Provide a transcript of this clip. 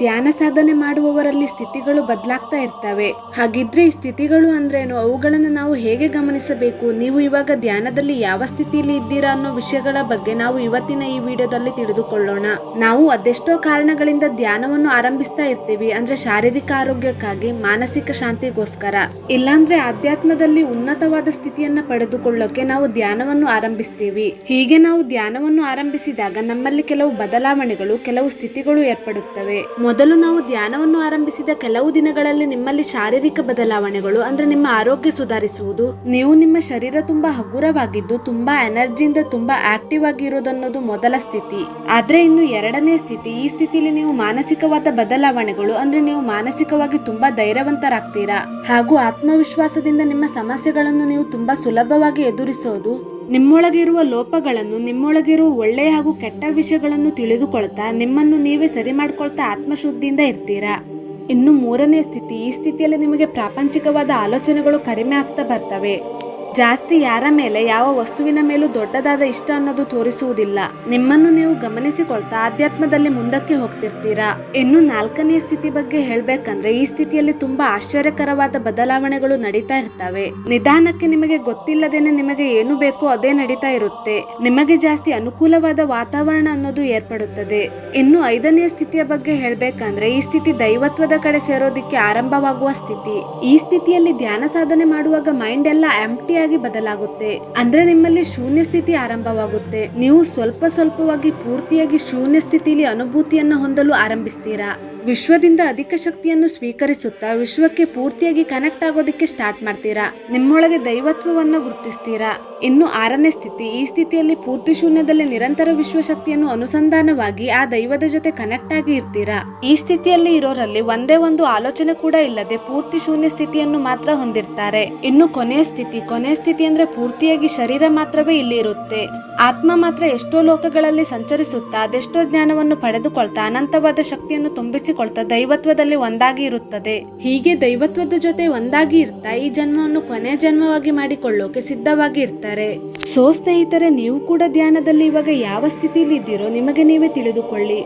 ಧ್ಯಾನ ಸಾಧನೆ ಮಾಡುವವರಲ್ಲಿ ಸ್ಥಿತಿಗಳು ಬದಲಾಗ್ತಾ ಇರ್ತವೆ. ಹಾಗಿದ್ರೆ ಈ ಸ್ಥಿತಿಗಳು ಅಂದ್ರೇನು, ಅವುಗಳನ್ನು ನಾವು ಹೇಗೆ ಗಮನಿಸಬೇಕು, ನೀವು ಇವಾಗ ಧ್ಯಾನದಲ್ಲಿ ಯಾವ ಸ್ಥಿತಿಯಲ್ಲಿ ಇದ್ದೀರಾ ಅನ್ನೋ ವಿಷಯಗಳ ಬಗ್ಗೆ ನಾವು ಇವತ್ತಿನ ಈ ವಿಡಿಯೋದಲ್ಲಿ ತಿಳಿದುಕೊಳ್ಳೋಣ. ನಾವು ಅದೆಷ್ಟೋ ಕಾರಣಗಳಿಂದ ಧ್ಯಾನವನ್ನು ಆರಂಭಿಸ್ತಾ ಇರ್ತೀವಿ, ಅಂದ್ರೆ ಶಾರೀರಿಕ ಆರೋಗ್ಯಕ್ಕಾಗಿ, ಮಾನಸಿಕ ಶಾಂತಿಗೋಸ್ಕರ, ಇಲ್ಲಾಂದ್ರೆ ಆಧ್ಯಾತ್ಮದಲ್ಲಿ ಉನ್ನತವಾದ ಸ್ಥಿತಿಯನ್ನ ಪಡೆದುಕೊಳ್ಳೋಕೆ ನಾವು ಧ್ಯಾನವನ್ನು ಆರಂಭಿಸ್ತೀವಿ. ಹೀಗೆ ನಾವು ಧ್ಯಾನವನ್ನು ಆರಂಭಿಸಿದಾಗ ನಮ್ಮಲ್ಲಿ ಕೆಲವು ಬದಲಾವಣೆಗಳು, ಕೆಲವು ಸ್ಥಿತಿಗಳು ಏರ್ಪಡುತ್ತವೆ. ಮೊದಲು ನಾವು ಧ್ಯಾನವನ್ನು ಆರಂಭಿಸಿದ ಕೆಲವು ದಿನಗಳಲ್ಲಿ ನಿಮ್ಮಲ್ಲಿ ಶಾರೀರಿಕ ಬದಲಾವಣೆಗಳು, ಅಂದ್ರೆ ನಿಮ್ಮ ಆರೋಗ್ಯ ಸುಧಾರಿಸುವುದು, ನೀವು ನಿಮ್ಮ ಶರೀರ ತುಂಬಾ ಹಗುರವಾಗಿದ್ದು ತುಂಬಾ ಎನರ್ಜಿಯಿಂದ ತುಂಬಾ ಆಕ್ಟಿವ್ ಆಗಿ ಇರೋದನ್ನೋದು ಮೊದಲ ಸ್ಥಿತಿ. ಆದ್ರೆ ಇನ್ನು ಎರಡನೇ ಸ್ಥಿತಿ, ಈ ಸ್ಥಿತಿಯಲ್ಲಿ ನೀವು ಮಾನಸಿಕವಾದ ಬದಲಾವಣೆಗಳು, ಅಂದ್ರೆ ನೀವು ಮಾನಸಿಕವಾಗಿ ತುಂಬಾ ಧೈರ್ಯವಂತರಾಗ್ತೀರಾ ಹಾಗೂ ಆತ್ಮವಿಶ್ವಾಸದಿಂದ ನಿಮ್ಮ ಸಮಸ್ಯೆಗಳನ್ನು ನೀವು ತುಂಬಾ ಸುಲಭವಾಗಿ ಎದುರಿಸೋದು, ನಿಮ್ಮೊಳಗಿರುವ ಲೋಪಗಳನ್ನು, ನಿಮ್ಮೊಳಗಿರುವ ಒಳ್ಳೆಯ ಹಾಗೂ ಕೆಟ್ಟ ವಿಷಯಗಳನ್ನು ತಿಳಿದುಕೊಳ್ತಾ ನಿಮ್ಮನ್ನು ನೀವೇ ಸರಿ ಮಾಡ್ಕೊಳ್ತಾ ಆತ್ಮಶುದ್ಧಿಯಿಂದ ಇರ್ತೀರಾ. ಇನ್ನು ಮೂರನೇ ಸ್ಥಿತಿ, ಈ ಸ್ಥಿತಿಯಲ್ಲಿ ನಿಮಗೆ ಪ್ರಾಪಂಚಿಕವಾದ ಆಲೋಚನೆಗಳು ಕಡಿಮೆ ಆಗ್ತಾ ಬರ್ತವೆ. ಜಾಸ್ತಿ ಯಾರ ಮೇಲೆ, ಯಾವ ವಸ್ತುವಿನ ಮೇಲೂ ದೊಡ್ಡದಾದ ಇಷ್ಟ ಅನ್ನೋದು ತೋರಿಸುವುದಿಲ್ಲ. ನಿಮ್ಮನ್ನು ನೀವು ಗಮನಿಸಿಕೊಳ್ತಾ ಆಧ್ಯಾತ್ಮದಲ್ಲಿ ಮುಂದಕ್ಕೆ ಹೋಗ್ತಿರ್ತೀರಾ. ಇನ್ನು ನಾಲ್ಕನೆಯ ಸ್ಥಿತಿ ಬಗ್ಗೆ ಹೇಳ್ಬೇಕಂದ್ರೆ, ಈ ಸ್ಥಿತಿಯಲ್ಲಿ ತುಂಬಾ ಆಶ್ಚರ್ಯಕರವಾದ ಬದಲಾವಣೆಗಳು ನಡೀತಾ ಇರ್ತವೆ. ನಿಧಾನಕ್ಕೆ ನಿಮಗೆ ಗೊತ್ತಿಲ್ಲದೇನೆ ನಿಮಗೆ ಏನು ಬೇಕೋ ಅದೇ ನಡೀತಾ ಇರುತ್ತೆ. ನಿಮಗೆ ಜಾಸ್ತಿ ಅನುಕೂಲವಾದ ವಾತಾವರಣ ಅನ್ನೋದು ಏರ್ಪಡುತ್ತದೆ. ಇನ್ನು ಐದನೆಯ ಸ್ಥಿತಿಯ ಬಗ್ಗೆ ಹೇಳ್ಬೇಕಂದ್ರೆ, ಈ ಸ್ಥಿತಿ ದೈವತ್ವದ ಕಡೆ ಸೇರೋದಿಕ್ಕೆ ಆರಂಭವಾಗುವ ಸ್ಥಿತಿ. ಈ ಸ್ಥಿತಿಯಲ್ಲಿ ಧ್ಯಾನ ಸಾಧನೆ ಮಾಡುವಾಗ ಮೈಂಡ್ ಎಲ್ಲ ಎಂಪ್ಟಿ ಆಗಿ ಬದಲಾಗುತ್ತೆ. ಅಂದ್ರೆ ನಿಮ್ಮಲ್ಲಿ ಶೂನ್ಯ ಸ್ಥಿತಿ ಆರಂಭವಾಗುತ್ತೆ. ನೀವು ಸ್ವಲ್ಪ ಸ್ವಲ್ಪವಾಗಿ ಪೂರ್ತಿಯಾಗಿ ಶೂನ್ಯ ಸ್ಥಿತಿಯಲ್ಲಿ ಅನುಭೂತಿಯನ್ನು ಹೊಂದಲು ಆರಂಭಿಸ್ತೀರಾ. ವಿಶ್ವದಿಂದ ಅಧಿಕ ಶಕ್ತಿಯನ್ನು ಸ್ವೀಕರಿಸುತ್ತಾ ವಿಶ್ವಕ್ಕೆ ಪೂರ್ತಿಯಾಗಿ ಕನೆಕ್ಟ್ ಆಗೋದಿಕ್ಕೆ ಸ್ಟಾರ್ಟ್ ಮಾಡ್ತೀರಾ. ನಿಮ್ಮೊಳಗೆ ದೈವತ್ವವನ್ನು ಗುರುತಿಸ್ತೀರಾ. ಇನ್ನು ಆರನೇ ಸ್ಥಿತಿ, ಈ ಸ್ಥಿತಿಯಲ್ಲಿ ಪೂರ್ತಿ ಶೂನ್ಯದಲ್ಲಿ ನಿರಂತರ ವಿಶ್ವಶಕ್ತಿಯನ್ನು ಅನುಸಂಧಾನವಾಗಿ ಆ ದೈವದ ಜೊತೆ ಕನೆಕ್ಟ್ ಆಗಿ ಇರ್ತೀರಾ. ಈ ಸ್ಥಿತಿಯಲ್ಲಿ ಇರೋರಲ್ಲಿ ಒಂದೇ ಒಂದು ಆಲೋಚನೆ ಕೂಡ ಇಲ್ಲದೆ ಪೂರ್ತಿ ಶೂನ್ಯ ಸ್ಥಿತಿಯನ್ನು ಮಾತ್ರ ಹೊಂದಿರ್ತಾರೆ. ಇನ್ನು ಕೊನೆಯ ಸ್ಥಿತಿ ಅಂದ್ರೆ ಪೂರ್ತಿಯಾಗಿ ಶರೀರ ಮಾತ್ರವೇ ಇಲ್ಲಿ ಇರುತ್ತೆ. ಆತ್ಮ ಮಾತ್ರ ಎಷ್ಟೋ ಲೋಕಗಳಲ್ಲಿ ಸಂಚರಿಸುತ್ತಾ ಅದೆಷ್ಟೋ ಜ್ಞಾನವನ್ನು ಪಡೆದುಕೊಳ್ತಾ ಅನಂತವಾದ ಶಕ್ತಿಯನ್ನು ತುಂಬಿಸಿಕೊಳ್ತಾ ದೈವತ್ವದಲ್ಲಿ ಒಂದಾಗಿ ಇರುತ್ತದೆ. ಹೀಗೆ ದೈವತ್ವದ ಜೊತೆ ಒಂದಾಗಿ ಇರ್ತಾ ಈ ಜನ್ಮವನ್ನು ಕೊನೆಯ ಜನ್ಮವಾಗಿ ಮಾಡಿಕೊಳ್ಳೋಕೆ ಸಿದ್ಧವಾಗಿ ಇರ್ತಾರೆ. ಸ್ನೇಹಿತರೆ, ನೀವು ಕೂಡ ಧ್ಯಾನದಲ್ಲಿ ಇವಾಗ ಯಾವ ಸ್ಥಿತಿಯಲ್ಲಿ ಇದ್ದೀರೋ ನಿಮಗೆ ನೀವೇ ತಿಳಿದುಕೊಳ್ಳಿ.